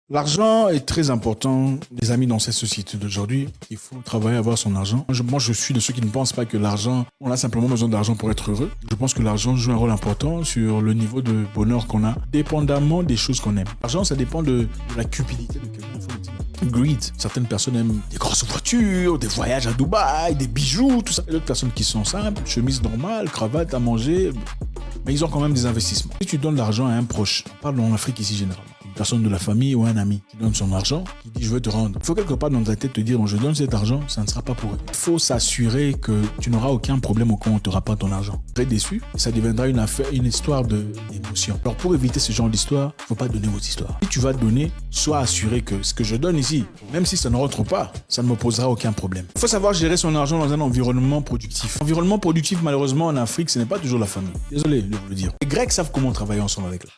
L'argent est très important, les amis, dans cette société d'aujourd'hui. Il faut travailler à avoir son argent. Moi, je suis de ceux qui ne pensent pas que l'argent, on a simplement besoin d'argent pour être heureux. Je pense que l'argent joue un rôle important sur le niveau de bonheur qu'on a, dépendamment des choses qu'on aime. L'argent, ça dépend de la cupidité de quelqu'un. Greed. Certaines personnes aiment des grosses voitures, des voyages à Dubaï, des bijoux, tout ça. Et d'autres personnes qui sont simples, chemise normale, cravate à manger. Mais ils ont quand même des investissements. Si tu donnes l'argent à un proche, on parle en Afrique ici généralement, une personne de la famille ou un ami qui donne son argent, qui dit je veux te rendre. Il faut quelque part dans ta tête te dire je donne cet argent, ça ne sera pas pour eux. Il faut s'assurer que tu n'auras aucun problème quand on te rapporte ton argent. Très déçu, et ça deviendra une histoire d'émotion. Alors pour éviter ce genre d'histoire, il ne faut pas donner vos histoires. Si tu vas donner, sois assuré que ce que je donne ici, même si ça ne rentre pas, ça ne me posera aucun problème. Il faut savoir gérer son argent dans un environnement productif. Environnement productif, malheureusement, en Afrique, ce n'est pas toujours la famille. Désolé de vous le dire. Les Grecs savent comment travailler ensemble avec l'argent.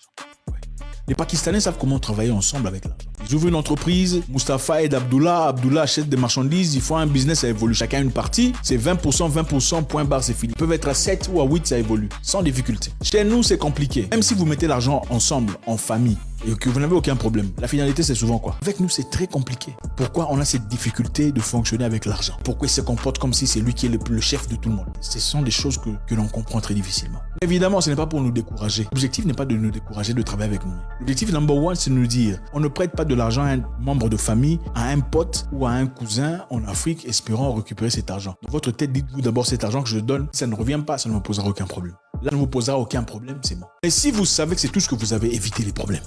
Les Pakistanais savent comment travailler ensemble avec l'argent. Ils ouvrent une entreprise, Mustapha aide Abdullah, Abdullah achète des marchandises, ils font un business, ça évolue. Chacun une partie, c'est 20%, point barre, c'est fini. Ils peuvent être à 7 ou à 8, ça évolue, sans difficulté. Chez nous, c'est compliqué. Même si vous mettez l'argent ensemble, en famille, et que vous n'avez aucun problème. La finalité, c'est souvent quoi? Avec nous, c'est très compliqué. Pourquoi on a cette difficulté de fonctionner avec l'argent? Pourquoi il se comporte comme si c'est lui qui est le chef de tout le monde? Ce sont des choses que l'on comprend très difficilement. Évidemment, ce n'est pas pour nous décourager. L'objectif n'est pas de nous décourager de travailler avec nous. L'objectif number one, c'est de nous dire, on ne prête pas de l'argent à un membre de famille, à un pote ou à un cousin en Afrique, espérant récupérer cet argent. Dans votre tête, dites-vous d'abord cet argent que je donne, ça ne revient pas, ça ne me posera aucun problème. Là, ça ne vous posera aucun problème, c'est bon. Mais si vous savez que c'est tout ce que vous avez, évitez les problèmes.